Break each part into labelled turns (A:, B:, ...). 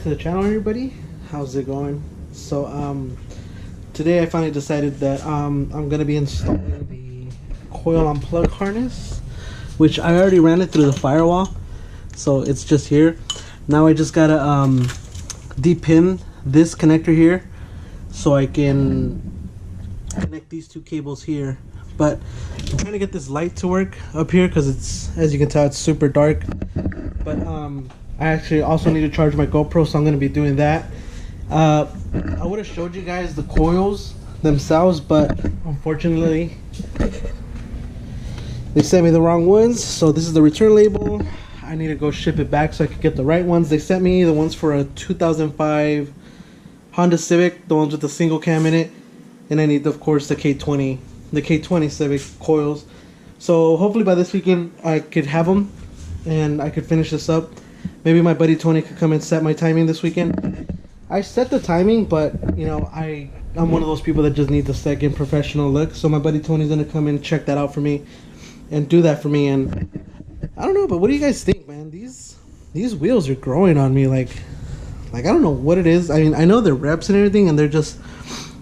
A: to the channel, everybody. How's it going? So today I finally decided that I'm gonna be installing the coil on plug harness, which I already ran it through the firewall, so it's just here. Now I just gotta depin this connector here so I can connect these two cables here. But I'm trying to get this light to work up here because it's, as you can tell, it's super dark. But I actually also need to charge my GoPro, so I'm going to be doing that. I would have showed you guys the coils themselves, but unfortunately they sent me the wrong ones. So this is the return label. I need to go ship it back so I could get the right ones. They sent me the ones for a 2005 Honda Civic, the ones with the single cam in it, and I need, of course, the K20 Civic coils. So hopefully by this weekend I could have them and I could finish this up. Maybe my buddy Tony could come and set my timing this weekend. I set the timing, but you know, I'm one of those people that just need the second professional look. So my buddy Tony's gonna come and check that out for me and do that for me. And I don't know, but what do you guys think, man? These wheels are growing on me. Like I don't know what it is. I mean, I know they're reps and everything, and they're just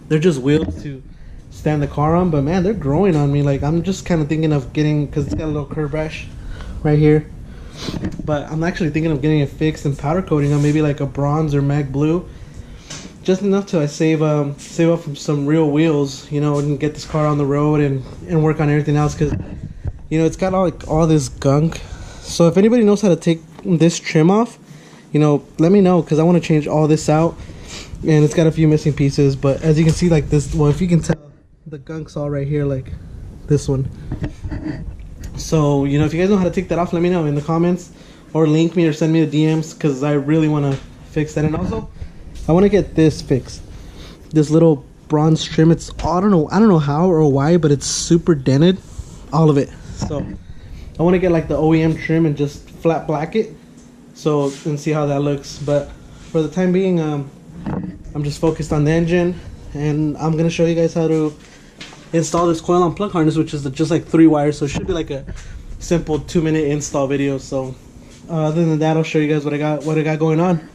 A: wheels to stand the car on, but man, they're growing on me. Like, I'm just kind of thinking of getting, because it's got a little curb rash right here, but I'm actually thinking of getting it fixed and powder coating on maybe like a bronze or matte blue, just enough to save up from some real wheels, you know, and get this car on the road and work on everything else, because you know, it's got all this gunk. So if anybody knows how to take this trim off, you know, let me know, because I want to change all this out. And it's got a few missing pieces, but as you can see, like this, well, if you can tell, the gunk's all right here, like this one. So, you know, if you guys know how to take that off, let me know in the comments, or link me or send me the DMs, because I really want to fix that. And also, I want to get this fixed. This little bronze trim, it's, I don't know how or why, but it's super dented, all of it. So I want to get like the OEM trim and just flat black it, so, and see how that looks. But for the time being, I'm just focused on the engine, and I'm gonna show you guys how to install this coil on plug harness, which is just like 3 wires, so it should be like a simple 2-minute install video. So other than that, I'll show you guys what I got going on.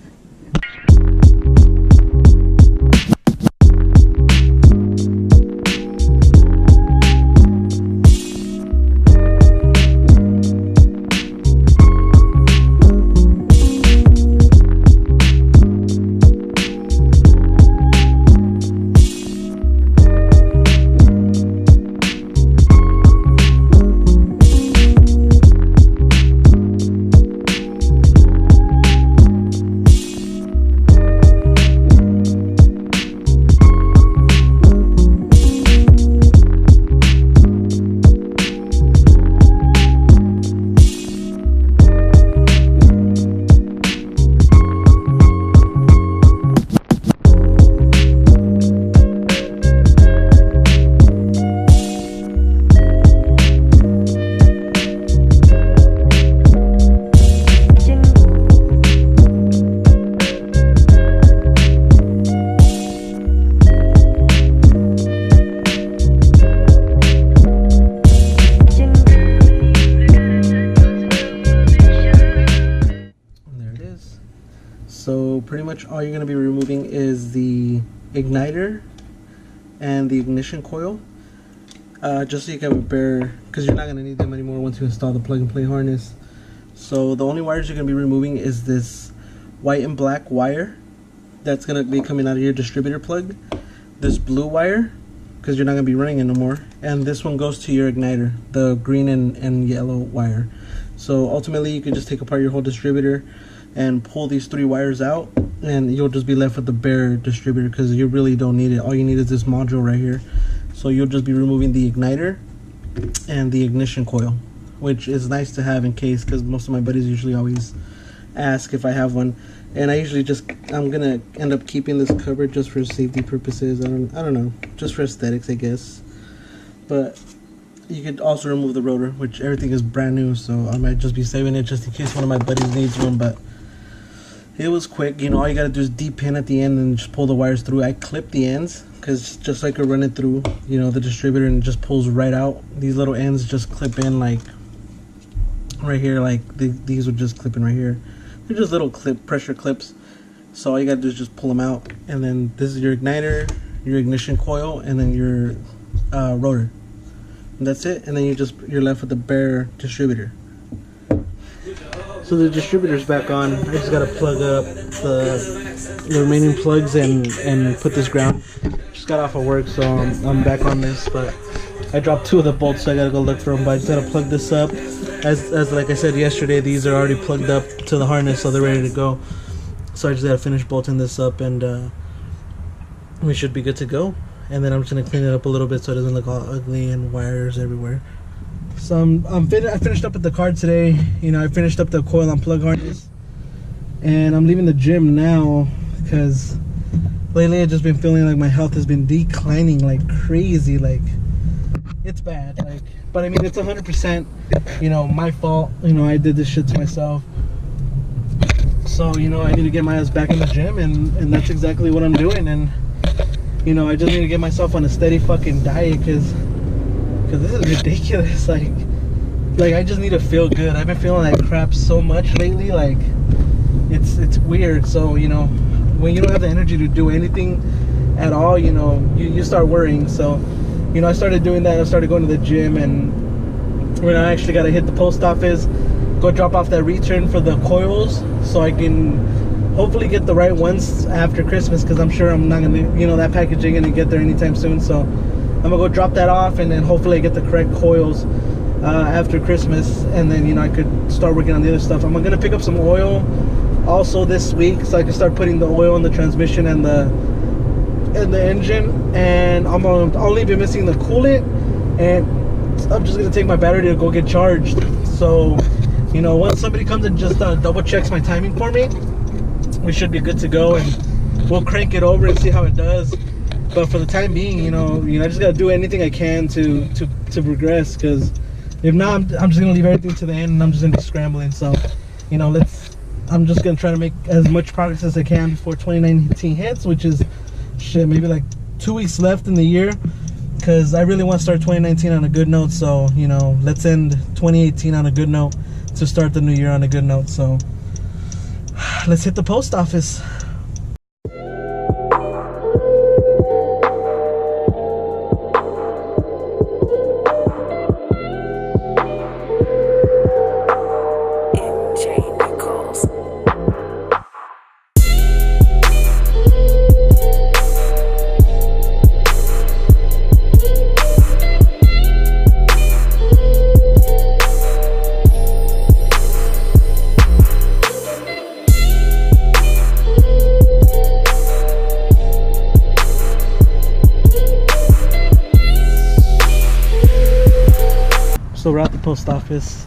A: So pretty much all you're going to be removing is the igniter and the ignition coil, just so you can bear, because you're not going to need them anymore once you install the plug and play harness. So the only wires you're going to be removing is this white and black wire that's going to be coming out of your distributor plug, this blue wire, because you're not going to be running it no more, and this one goes to your igniter, the green and yellow wire. So ultimately you can just take apart your whole distributor and pull these 3 wires out, and you'll just be left with the bare distributor, because you really don't need it. All you need is this module right here. So you'll just be removing the igniter and the ignition coil, which is nice to have in case, because most of my buddies usually always ask if I have one, and I usually I'm gonna end up keeping this covered just for safety purposes. I don't know, just for aesthetics, I guess. But you could also remove the rotor, which everything is brand new, so I might just be saving it just in case one of my buddies needs one. But it was quick, you know, all you gotta do is depin at the end and just pull the wires through. I clip the ends, because just like I run it through, you know, the distributor, and it just pulls right out. These little ends just clip in, like right here, like these would just clip in right here. They're just little pressure clips, So all you gotta do is just pull them out, and then this is your igniter, your ignition coil, and then your rotor. And that's it. And then you're left with the bare distributor. So the distributor's back on. I just gotta plug up the remaining plugs and put this ground. Just got off of work, so I'm back on this. But I dropped 2 of the bolts, so I gotta go look for them. But I just gotta plug this up. As like I said yesterday, these are already plugged up to the harness, so they're ready to go. So I just gotta finish bolting this up, and we should be good to go. And then I'm just gonna clean it up a little bit so it doesn't look all ugly and wires everywhere. So I finished up with the car today. You know, I finished up the coil and plug harness, and I'm leaving the gym now because lately I've just been feeling like my health has been declining like crazy. Like, it's bad. Like, but I mean, it's 100%, you know, my fault. You know, I did this shit to myself. So, you know, I need to get my ass back in the gym, and that's exactly what I'm doing. And, you know, I just need to get myself on a steady fucking diet because this is ridiculous. Like I just need to feel good. I've been feeling like crap so much lately. Like, it's weird. So, you know, when you don't have the energy to do anything at all, you know, you start worrying. So, you know, I started doing that. I started going to the gym, and when I actually got to hit the post office, go drop off that return for the coils, so I can hopefully get the right ones after Christmas, because I'm sure I'm not gonna, you know, that package ain't gonna get there anytime soon. So I'm gonna go drop that off, and then hopefully I get the correct coils after Christmas, and then, you know, I could start working on the other stuff. I'm gonna pick up some oil also this week, so I can start putting the oil in the transmission and the engine, and I'm gonna only be missing the coolant, and I'm just gonna take my battery to go get charged. So, you know, once somebody comes and just double checks my timing for me, we should be good to go, and we'll crank it over and see how it does. But for the time being, you know, I just gotta do anything I can to progress, because if not, I'm just gonna leave everything to the end, and I'm just gonna be scrambling. So, you know, I'm just gonna try to make as much progress as I can before 2019 hits, which is shit, maybe like 2 weeks left in the year, because I really want to start 2019 on a good note. So, you know, let's end 2018 on a good note to start the new year on a good note. So let's hit the post office. So we're at the post office.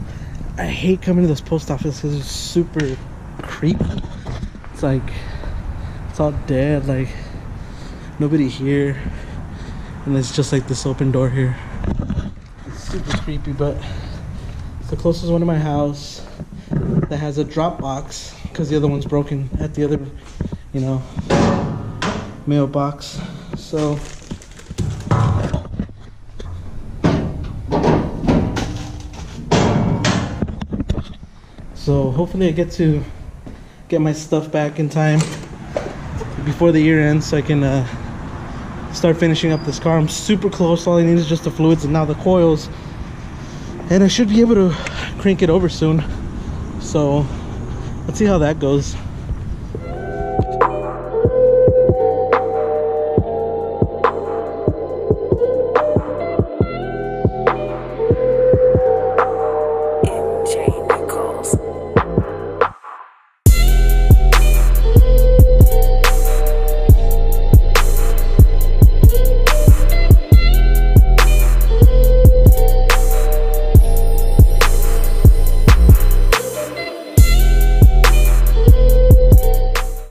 A: I hate coming to this post office because it's super creepy. It's like, it's all dead, like nobody here, and it's just like this open door here. It's super creepy, but it's the closest one to my house that has a drop box, because the other one's broken at the other, you know, mailbox. So hopefully I get to get my stuff back in time before the year ends, so I can start finishing up this car. I'm super close. All I need is just the fluids and now the coils, and I should be able to crank it over soon. So let's see how that goes.